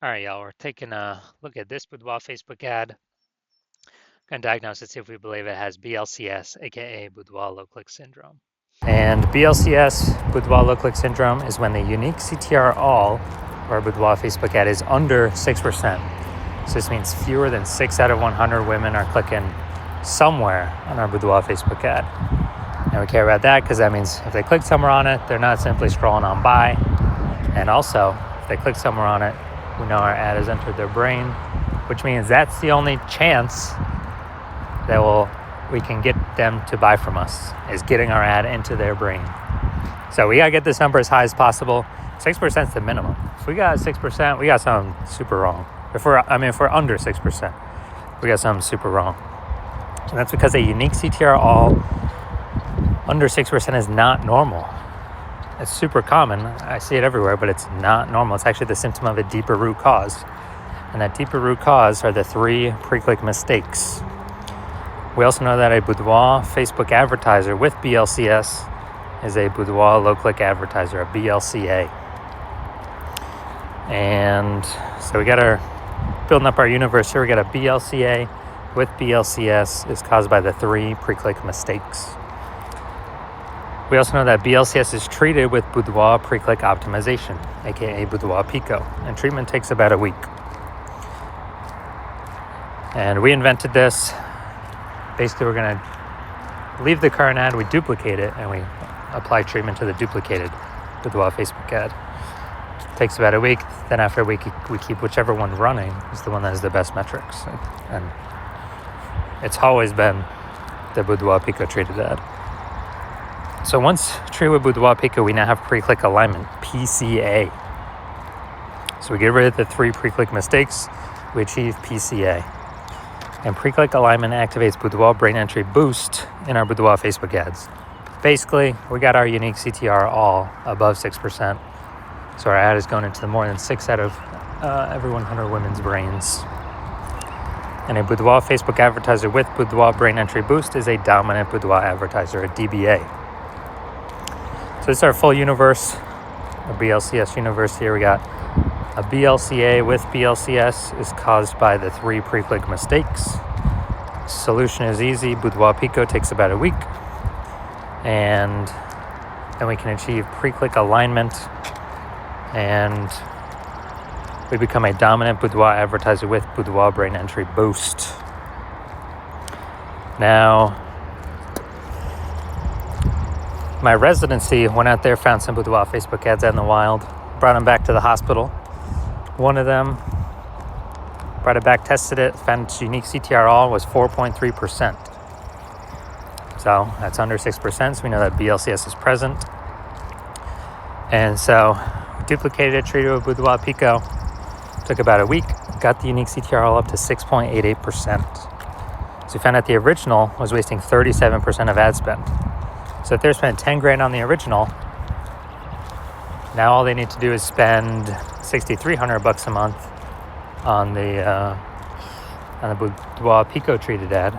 All right, y'all, we're taking a look at this Boudoir Facebook ad. Going to diagnose it, see if we believe it has BLCS, aka Boudoir low click syndrome. And BLCS, Boudoir low click syndrome, is when the unique CTR all of our Boudoir Facebook ad is under 6%. So this means fewer than 6 out of 100 women are clicking somewhere on our Boudoir Facebook ad. And we care about that because that means if they click somewhere on it, they're not simply scrolling on by. And also, if they click somewhere on it, we know our ad has entered their brain, which means that's the only chance that we can get them to buy from us, is getting our ad into their brain. So we gotta get this number as high as possible. 6% is the minimum. If we got 6%, we got something super wrong. If we're under 6%, we got something super wrong. And that's because a unique CTR all under 6% is not normal. It's super common. I see it everywhere, but it's not normal. It's actually the symptom of a deeper root cause. And that deeper root cause are the 3 pre-click mistakes. We also know that a Boudoir Facebook advertiser with BLCS is a Boudoir low-click advertiser, a BLCA. And so we got building up our universe here, we got a BLCA with BLCS is caused by the 3 pre-click mistakes. We also know that BLCS is treated with Boudoir pre-click optimization, aka Boudoir Pico, and treatment takes about a week. And we invented this. Basically, we're going to leave the current ad, we duplicate it, and we apply treatment to the duplicated Boudoir Facebook ad. Takes about a week. Then after a week, we keep whichever one running is the one that has the best metrics. And it's always been the Boudoir Pico treated ad. So once treated with Boudoir Pico, we now have pre-click alignment, PCA. So we get rid of the 3 pre-click mistakes, we achieve PCA. And pre-click alignment activates Boudoir brain entry boost in our Boudoir Facebook ads. Basically, we got our unique CTR all above 6%. So our ad is going into more than 6 out of every 100 women's brains. And a Boudoir Facebook advertiser with Boudoir brain entry boost is a dominant Boudoir advertiser, a DBA. So this is our full universe, a BLCS universe here. We got a BLCA with BLCS is caused by the 3 pre-click mistakes. Solution is easy. Boudoir Pico takes about a week. And then we can achieve pre-click alignment. And we become a dominant Boudoir advertiser with Boudoir brain entry boost. Now, my residency went out there, found some Boudoir Facebook ads out in the wild, brought them back to the hospital. One of them, brought it back, tested it, found its unique CTR all was 4.3%. So that's under 6%, so we know that BLCS is present. And so we duplicated it, treated it with Boudoir Pico. Took about a week, got the unique CTR all up to 6.88%. So we found out the original was wasting 37% of ad spend. So if they're spending 10 grand on the original, now all they need to do is spend $6,300 a month on the Boudoir Pico treated ad,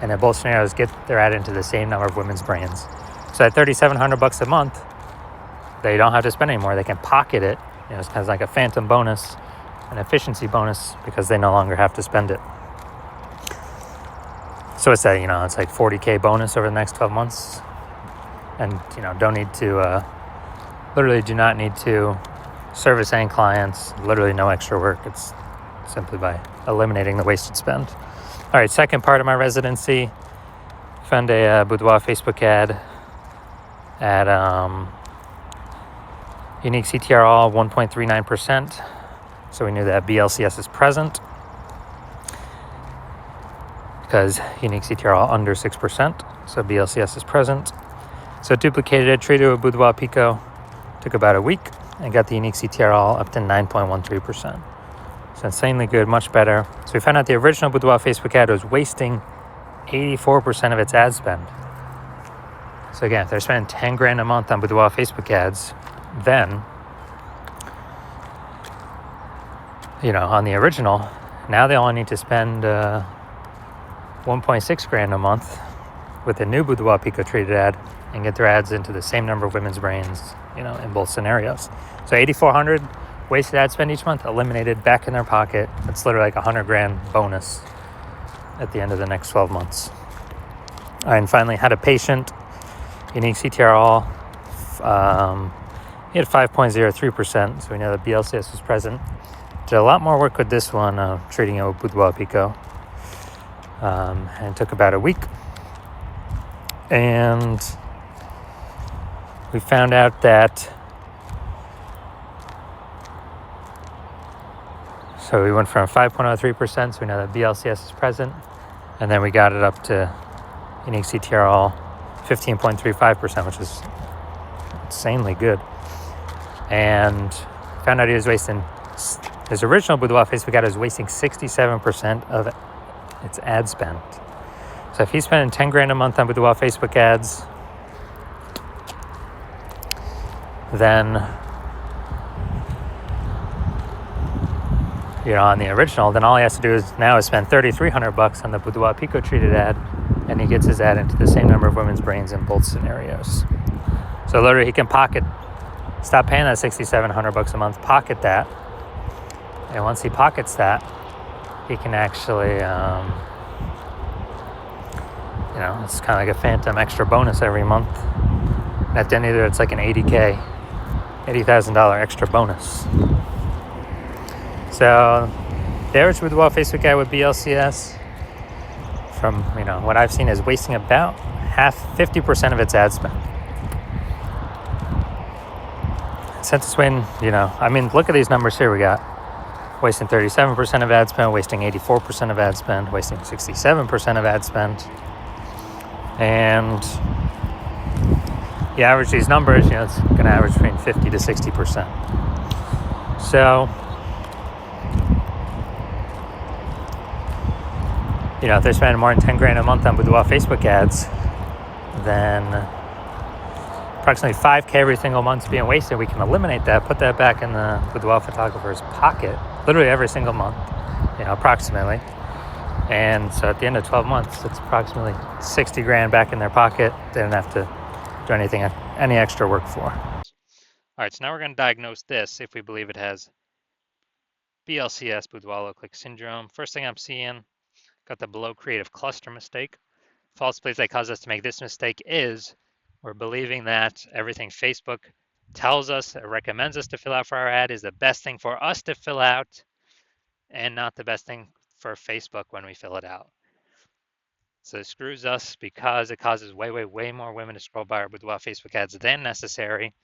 and in both scenarios get their ad into the same number of women's brains. So at $3,700 a month, they don't have to spend anymore. They can pocket it. It's kind of like a phantom bonus, an efficiency bonus, because they no longer have to spend it. So it's it's like $40K bonus over the next 12 months. And, don't need to, literally do not need to service any clients, literally no extra work. It's simply by eliminating the wasted spend. All right, second part of my residency, found a Boudoir Facebook ad at unique CTR all 1.39%. So we knew that BLCS is present because unique CTR all under 6%. So BLCS is present. So duplicated it, treated it with Boudoir Pico, took about a week, and got the unique CTR all up to 9.13%. So insanely good, much better. So we found out the original Boudoir Facebook ad was wasting 84% of its ad spend. So again, if they're spending 10 grand a month on Boudoir Facebook ads, then, on the original, now they only need to spend 1.6 grand a month with the new Boudoir Pico treated ad and get their ads into the same number of women's brains, in both scenarios. So $8,400 wasted ad spend each month, eliminated, back in their pocket. It's literally like $100,000 bonus at the end of the next 12 months. And finally, had a patient, unique CTRL. He had 5.03%, so we know that BLCS was present. Did a lot more work with this one, treating it with Boudoir Pico. And it took about a week. And we found out that, so we went from 5.03%, so we know that BLCS is present. And then we got it up to unique CTRL 15.35%, which is insanely good. And found out he was wasting, his original Boudoir Facebook ad was wasting 67% of its ad spend. So if he's spending $10,000 a month on Boudoir Facebook ads, then, on the original, then all he has to do is spend $3,300 on the Boudoir Pico treated ad, and he gets his ad into the same number of women's brains in both scenarios. So literally he can stop paying that $6,700 a month, pocket that, and once he pockets that, he can actually, it's kind of like a phantom extra bonus every month. And at the end of it, it's like an $80,000 extra bonus. So the average Boudoir Facebook ad with BLCS, from what I've seen, is wasting about 50% of its ad spend. Since it's when, look at these numbers here. We got wasting 37% of ad spend, wasting 84% of ad spend, wasting 67% of ad spend. And you average these numbers, it's going to average between 50 to 60%. So, if they're spending more than $10,000 a month on Boudoir Facebook ads, then approximately $5,000 every single month being wasted. We can eliminate that, put that back in the Boudoir photographer's pocket, literally every single month, approximately. And so at the end of 12 months, it's approximately $60,000 back in their pocket. They don't have to do any extra work for. All right, so now we're going to diagnose this if we believe it has BLCS, Boudoir low click syndrome. First thing I'm seeing, got the below creative cluster mistake. False belief that caused us to make this mistake is we're believing that everything Facebook tells us or recommends us to fill out for our ad is the best thing for us to fill out and not the best thing for Facebook when we fill it out. So it screws us because it causes way more women to scroll by our Boudoir Facebook ads than necessary,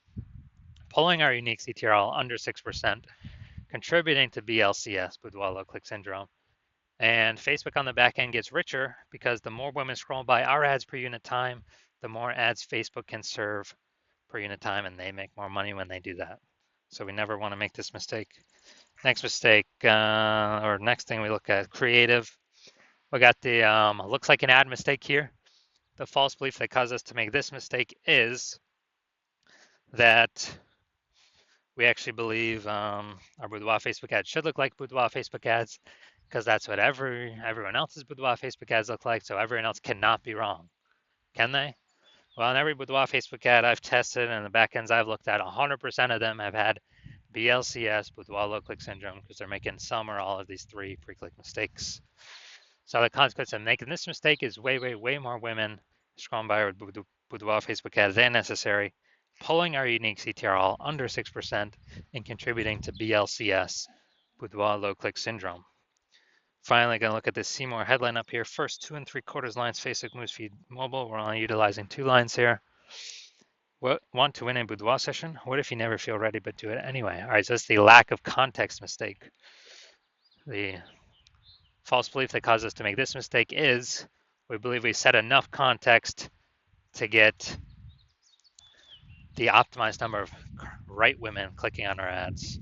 pulling our unique CTRL under 6%, contributing to BLCS, Boudoir low click syndrome. And Facebook on the back end gets richer because the more women scroll by our ads per unit time, the more ads Facebook can serve per unit time, and they make more money when they do that. So we never want to make this mistake. Next mistake, or next thing we look at, creative. We got the looks like an ad mistake here. The false belief that caused us to make this mistake is that we actually believe our Boudoir Facebook ads should look like Boudoir Facebook ads because that's what everyone else's Boudoir Facebook ads look like, so everyone else cannot be wrong. Can they? Well, in every Boudoir Facebook ad I've tested and the backends I've looked at, 100% of them have had BLCS, Boudoir low click syndrome, because they're making some or all of these 3 pre-click mistakes. So the consequence of making this mistake is way more women scrolling by our Boudoir Facebook ads than necessary, pulling our unique CTRL under 6% and contributing to BLCS, Boudoir low click syndrome. Finally, going to look at this See More headline up here. First 2 3/4 lines, Facebook newsfeed mobile. We're only utilizing 2 lines here. Want to win a Boudoir session? What if you never feel ready but do it anyway? All right, so that's the lack of context mistake. The false belief that caused us to make this mistake is we believe we set enough context to get the optimized number of right women clicking on our ads.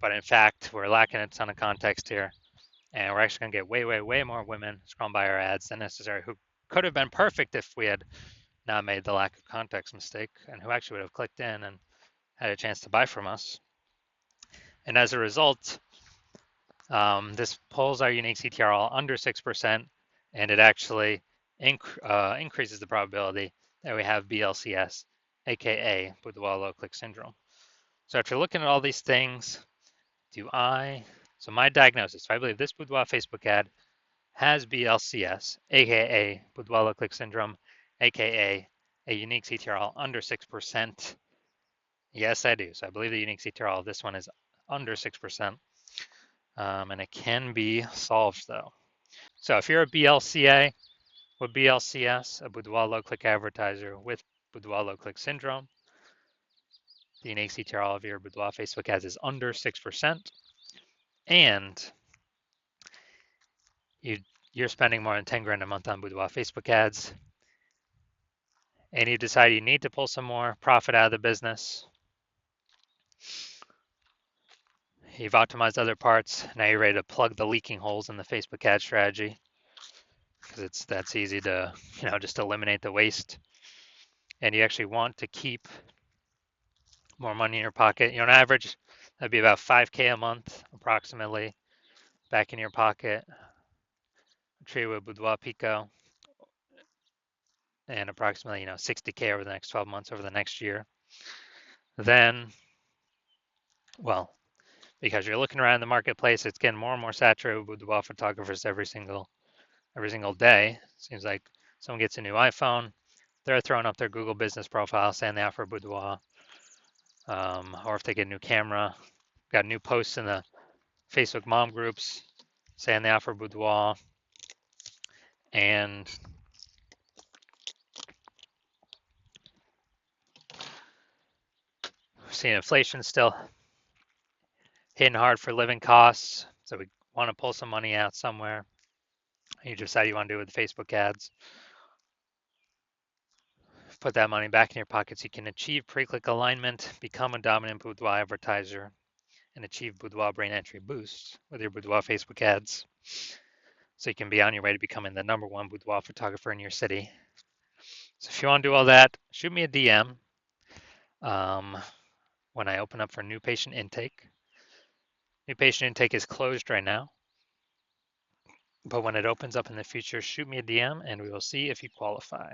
But in fact, we're lacking a ton of context here. And we're actually going to get way more women scrolling by our ads than necessary who could have been perfect if we had not made the lack of context mistake and who actually would have clicked in and had a chance to buy from us. And as a result, this pulls our unique CTRL under 6%, and it actually increases the probability that we have BLCS, aka Boudoir low click syndrome. So after looking at all these things, so my diagnosis, I believe this Boudoir Facebook ad has BLCS, aka Boudoir low click syndrome, aka a unique CTRL under 6%. Yes, I do. So I believe the unique CTRL of this one is under 6%. And it can be solved though. So if you're a BLCA with BLCS, a Boudoir low click advertiser with Boudoir low click syndrome, the unique CTRL of your Boudoir Facebook ads is under 6%. And you're spending more than 10 grand a month on Boudoir Facebook ads, and you decide you need to pull some more profit out of the business, you've optimized other parts, now you're ready to plug the leaking holes in the Facebook ad strategy, because that's easy to, just eliminate the waste, and you actually want to keep more money in your pocket. On average, that'd be about 5K a month, approximately, back in your pocket, trade with Boudoir Pico, and approximately 60K over the next 12 months, over the next year. Then, well, because you're looking around the marketplace, it's getting more and more saturated with boudoir photographers every single day. Seems like someone gets a new iPhone, they're throwing up their Google business profile saying they offer boudoir, or if they get a new camera, got new posts in the Facebook mom groups saying they offer boudoir, and we're seeing inflation still hitting hard for living costs, so we want to pull some money out somewhere. You decide you want to do it with Facebook ads. Put that money back in your pocket so you can achieve pre-click alignment, become a dominant boudoir advertiser, and achieve boudoir brain entry boosts with your boudoir Facebook ads. So you can be on your way to becoming the #1 boudoir photographer in your city. So if you want to do all that, shoot me a DM when I open up for new patient intake. New patient intake is closed right now, but when it opens up in the future, shoot me a DM and we will see if you qualify.